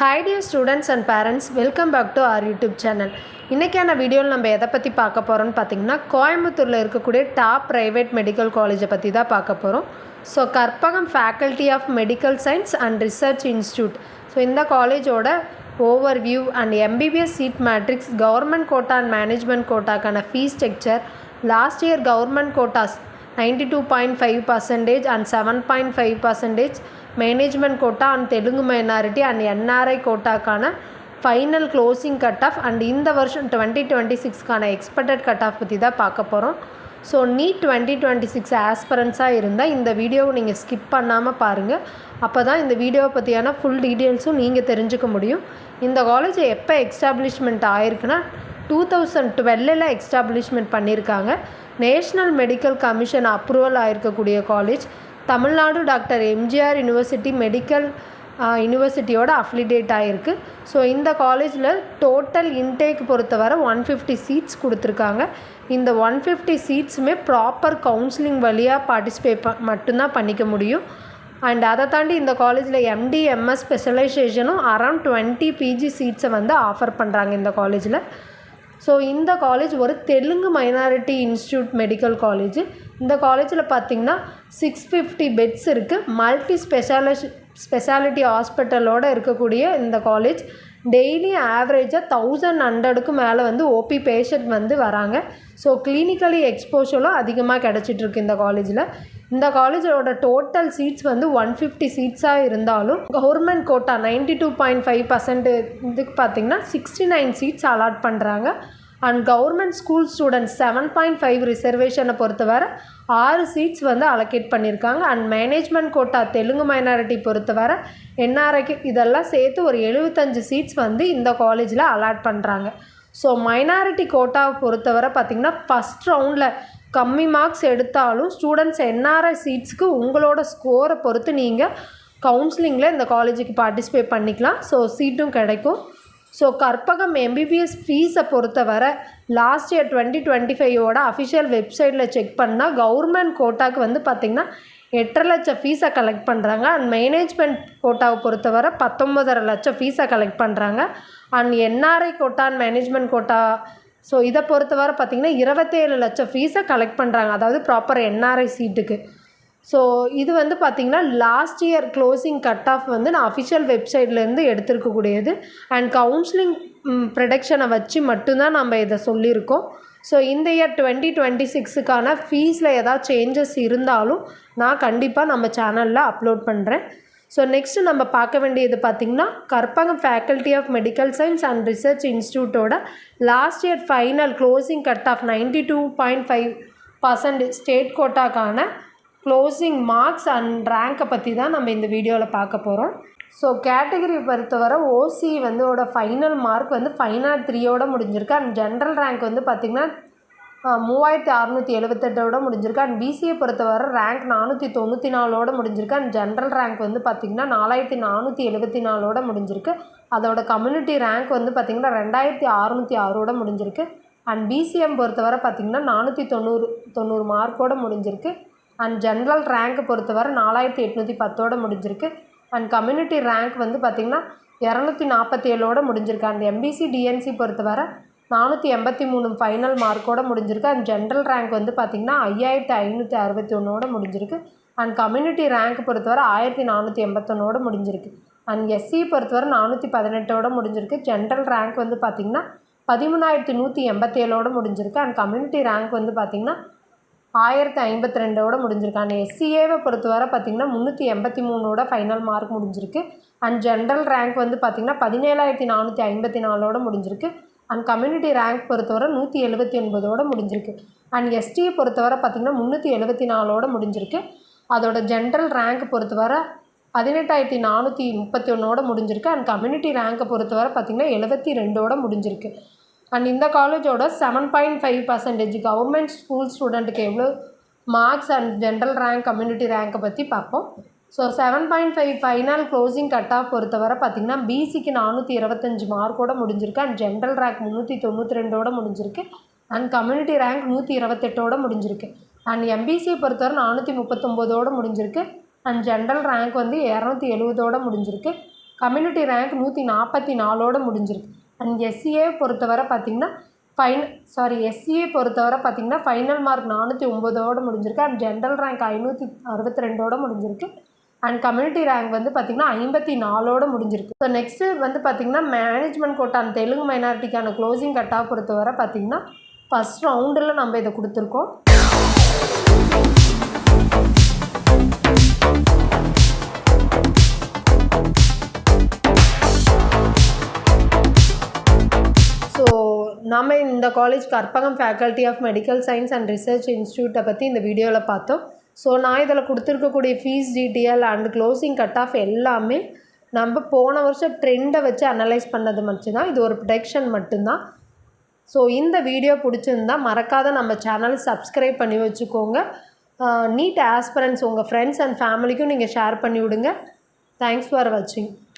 Hi dear students and parents, welcome back to our YouTube channel. இன்றைக்கான வீடியோவில் நம்ம எதை பற்றி பார்க்க போகிறோம்னு பார்த்தீங்கன்னா கோயம்புத்தூரில் இருக்கக்கூடிய டாப் ப்ரைவேட் மெடிக்கல் காலேஜை பற்றி தான் பார்க்க போகிறோம். So Karpagam faculty of medical science and research institute. So இந்த காலேஜோட overview and MBBS seat matrix, government quota and management கோட்டாக்கான fees structure, last year government quotas 92.5% and 7.5%, management quota and Telugu minority and NRI கோட்டாக்கான final closing cut off and இந்த வருஷம் 2026க்கான expected cut off பற்றி தான் பார்க்க போகிறோம். ஸோ நீட் 2026 ஆஸ்பிரன்ஸாக இருந்தால் இந்த வீடியோவை நீங்கள் ஸ்கிப் பண்ணாமல் பாருங்கள். அப்போ தான் இந்த வீடியோவை பற்றியான ஃபுல் டீட்டெயில்ஸும் நீங்கள் தெரிஞ்சுக்க முடியும். இந்த காலேஜ் எப்போ எக்ஸ்டாப்ளிஷ்மெண்ட் ஆகிருக்குன்னா 2012 எக்ஸ்டாப்ளிஷ்மெண்ட் பண்ணியிருக்காங்க. நேஷ்னல் மெடிக்கல் கமிஷன் அப்ரூவல் ஆகிருக்கக்கூடிய college. Tamil Nadu doctor MGR university medical யூனிவர்சிட்டியோட அஃபிலியேட் ஆகிருக்கு. ஸோ இந்த காலேஜில் டோட்டல் இன்டேக் பொறுத்தவரை 150 சீட்ஸ் கொடுத்துருக்காங்க. இந்த 150 சீட்ஸுமே ப்ராப்பர் கவுன்சிலிங் வழியாக பார்ட்டிசிபேட் மட்டும்தான் பண்ணிக்க முடியும். அண்ட் அதை தாண்டி இந்த காலேஜில் எம்டி எம்எஸ் ஸ்பெஷலைசேஷனும் அரௌண்ட் 20 பிஜி சீட்ஸை வந்து ஆஃபர் பண்ணுறாங்க இந்த காலேஜில். ஸோ இந்த காலேஜ் ஒரு Telugu minority institute medical college. இந்த காலேஜில் பார்த்திங்கன்னா 650 பெட்ஸ் இருக்குது. மல்டி ஸ்பெஷாலிட்டி ஹாஸ்பிட்டலோடு இருக்கக்கூடிய இந்த காலேஜ் டெய்லி ஆவரேஜாக 1100க்கு மேலே வந்து ஓபி பேஷண்ட் வந்து வராங்க. ஸோ கிளினிக்கலி எக்ஸ்போஷரும் அதிகமாக கிடச்சிட்ருக்கு இந்த காலேஜில். இந்த காலேஜோட டோட்டல் சீட்ஸ் வந்து 150 சீட்ஸாக இருந்தாலும் கவர்மெண்ட் கோட்டா 92.5% இதுக்கு பார்த்திங்கன்னா 69 சீட்ஸ் அலாட் பண்ணுறாங்க. அண்ட் கவர்மெண்ட் ஸ்கூல் ஸ்டூடெண்ட்ஸ் 7.5 ரிசர்வேஷனை பொறுத்தவரை 6 சீட்ஸ் வந்து அலோகேட் பண்ணியிருக்காங்க. And management quota Telugu minority பொறுத்தவரை என்ஆர்ஐக்கு இதெல்லாம் சேர்த்து ஒரு 75 சீட்ஸ் வந்து இந்த காலேஜில் அலாட் பண்ணுறாங்க. ஸோ மைனாரிட்டி கோட்டாவை பொறுத்தவரை பார்த்திங்கன்னா ஃபஸ்ட் ரவுண்டில் கம்மி மார்க்ஸ் எடுத்தாலும் ஸ்டூடெண்ட்ஸ் என்ஆர்ஐ சீட்ஸுக்கு உங்களோட ஸ்கோரை பொறுத்து நீங்கள் கவுன்சிலிங்கில் இந்த காலேஜுக்கு பார்ட்டிசிபேட் பண்ணிக்கலாம். ஸோ சீட்டும் கிடைக்கும். ஸோ கற்பகம் எம்பிபிஎஸ் ஃபீஸை பொறுத்தவரை லாஸ்ட் இயர் 2025 அஃபிஷியல் வெப்சைட்டில் செக் பண்ணால் கவர்மெண்ட் கோட்டாவுக்கு வந்து பார்த்திங்கன்னா 8.5 லட்சம் ஃபீஸை கலெக்ட் பண்ணுறாங்க. அண்ட் மேனேஜ்மெண்ட் கோட்டாவை பொறுத்தவரை 19.5 லட்சம் ஃபீஸை கலெக்ட் பண்ணுறாங்க. And NRI quota and management quota so இதை பொறுத்தவரை பார்த்திங்கன்னா 27 லட்சம் ஃபீஸை கலெக்ட் பண்ணுறாங்க, அதாவது ப்ராப்பர் என்ஆர்ஐ சீட்டுக்கு. ஸோ இது வந்து பார்த்திங்கன்னா last year closing cut of வந்து நான் அஃபிஷியல் வெப்சைட்லேருந்து எடுத்துருக்கக்கூடியது. அண்ட் கவுன்சிலிங் ப்ரொடக்ஷனை வச்சு மட்டும்தான் நம்ம இதை சொல்லியிருக்கோம். ஸோ இந்த இயர் 2026க்கான ஃபீஸில் ஏதாவது சேஞ்சஸ் இருந்தாலும் நான் கண்டிப்பாக நம்ம சேனலில் அப்லோட் பண்ணுறேன். ஸோ நெக்ஸ்ட்டு நம்ம பார்க்க வேண்டியது பார்த்திங்கன்னா Karpagam faculty of medical science and research இன்ஸ்டியூட்டோட last year final closing cut off 92.5% state கோட்டாக்கான க்ளோசிங் மார்க்ஸ் அண்ட் ரேங்கை பற்றி தான் நம்ம இந்த வீடியோவில் பார்க்க போகிறோம். ஸோ கேட்டகரி பொறுத்தவரை ஓசி வந்து ஃபைனல் மார்க் வந்து 503 முடிஞ்சிருக்கு. அண்ட் ஜென்ரல் ரேங்க் வந்து பார்த்திங்கன்னா 3678 முடிஞ்சிருக்கு. அண்ட் பிசிஏ பொறுத்தவரை ரேங்க் 494 முடிஞ்சிருக்கு. அண்ட் ஜென்ரல் ரேங்க் வந்து பார்த்திங்கன்னா 4474 முடிஞ்சிருக்கு. அதோட கம்யூனிட்டி ரேங்க் வந்து பார்த்திங்கன்னா 2606 முடிஞ்சிருக்கு. அண்ட் பிசிஎம் பொறுத்தவரை பார்த்திங்கன்னா 490 மார்க்கோடு முடிஞ்சிருக்கு. அண்ட் ஜென்ரல் ரேங்க் பொறுத்தவரை 4810 முடிஞ்சிருக்கு. அண்ட் கம்யூனிட்டி ரேங்க் வந்து பார்த்திங்கன்னா 247 முடிஞ்சிருக்கு. அண்ட் எம்பிசி டிஎன்சி பொறுத்தவரை 483 ஃபைனல் மார்க்கோடு முடிஞ்சிருக்கு. அண்ட் ஜென்ரல் ரேங்க் வந்து பார்த்திங்கன்னா 5561 முடிஞ்சிருக்கு. அண்ட் கம்யூனிட்டி ரேங்க் பொறுத்தவரை 1481 முடிஞ்சிருக்கு. அண்ட் எஸ்சி பொறுத்தவரை 418 முடிஞ்சிருக்கு. ஜென்ரல் ரேங்க் வந்து பார்த்திங்கன்னா 13187 முடிஞ்சிருக்கு. அண்ட் கம்யூனிட்டி ரேங்க் வந்து பார்த்திங்கன்னா 1052 முடிஞ்சிருக்கு. அண்ட் எஸ்சிஏவை பொறுத்தவரை பார்த்திங்கன்னா 383 ஃபைனல் மார்க் முடிஞ்சிருக்கு. அண்ட் ஜென்ரல் ரேங்க் வந்து பார்த்திங்கன்னா 17454 முடிஞ்சிருக்கு. அண்ட் கம்யூனிட்டி ரேங்க் பொறுத்தவரை 179 முடிஞ்சிருக்கு. அண்ட் எஸ்டியை பொறுத்தவரை பார்த்திங்கன்னா 374 முடிஞ்சிருக்கு. அதோட ஜென்ரல் ரேங்க் பொறுத்தவரை 18431 முடிஞ்சிருக்கு. அண்ட் கம்யூனிட்டி ரேங்க்கை பொறுத்தவரை பார்த்திங்கன்னா 72 முடிஞ்சிருக்கு. அண்ட் இந்த காலேஜோட 7.5% கவர்மெண்ட் ஸ்கூல் ஸ்டூடெண்ட்டுக்கு எவ்வளோ marks and general rank community ரேங்க்கை பற்றி பார்ப்போம். So 7.5 final closing cut off பொறுத்தவரை பார்த்திங்கன்னா பிசிக்கு 425 மார்க்கோடு முடிஞ்சிருக்கு. அண்ட் ஜென்ரல் ரேங்க் 392 முடிஞ்சிருக்கு. அண்ட் கம்யூனிட்டி ரேங்க் 128 முடிஞ்சிருக்கு. அண்ட் எம்பிசியை பொறுத்தவரை 439 முடிஞ்சிருக்கு. அண்ட் ஜென்ரல் ரேங்க் வந்து 270 முடிஞ்சிருக்கு. கம்யூனிட்டி ரேங்க் 144ஓட முடிஞ்சிருக்கு. அண்ட் எஸ்சிஏ பொறுத்தவரை பார்த்திங்கன்னா எஸ்சிஏ பொறுத்தவரை பார்த்திங்கன்னா ஃபைனல் மார்க் 409ஓட முடிஞ்சிருக்கு. அண்ட் ஜென்ரல் ரேங்க் 562ஓட முடிஞ்சிருக்கு. அண்ட் கம்யூனிட்டி ரேங்க் வந்து பார்த்திங்கன்னா 54ஓட முடிஞ்சிருக்கு. ஸோ நெக்ஸ்ட்டு வந்து பார்த்திங்கன்னா மேனேஜ்மெண்ட் கோட்டா அண்ட் தெலுங்கு மைனாரிட்டிக்கான க்ளோசிங் கட்டாக பொறுத்தவரை பார்த்திங்கன்னா ஃபஸ்ட் ரவுண்டில் நம்ம இதை கொடுத்துருக்கோம். ஸோ நம்ம இந்த college Karpagam faculty of medical science and research இன்ஸ்டியூட்டை பற்றி இந்த வீடியோவில் பார்த்தோம். ஸோ நான் இதில் கொடுத்துருக்கக்கூடிய fees detail and closing cut off எல்லாமே நம்ம போன வருஷம் ட்ரெண்டை வச்சு அனலைஸ் பண்ணது மட்டும்தான். இது ஒரு ப்ரொடெக்ஷன் மட்டும்தான். ஸோ இந்த வீடியோ பிடிச்சிருந்தா மறக்காத நம்ம சேனல் சப்ஸ்கிரைப் பண்ணி வச்சுக்கோங்க. நீட் ஆஸ்பிரண்ட்ஸ் உங்கள் ஃப்ரெண்ட்ஸ் அண்ட் ஃபேமிலிக்கும் நீங்கள் ஷேர் பண்ணி விடுங்க. தேங்க்ஸ் ஃபார் வாட்சிங்.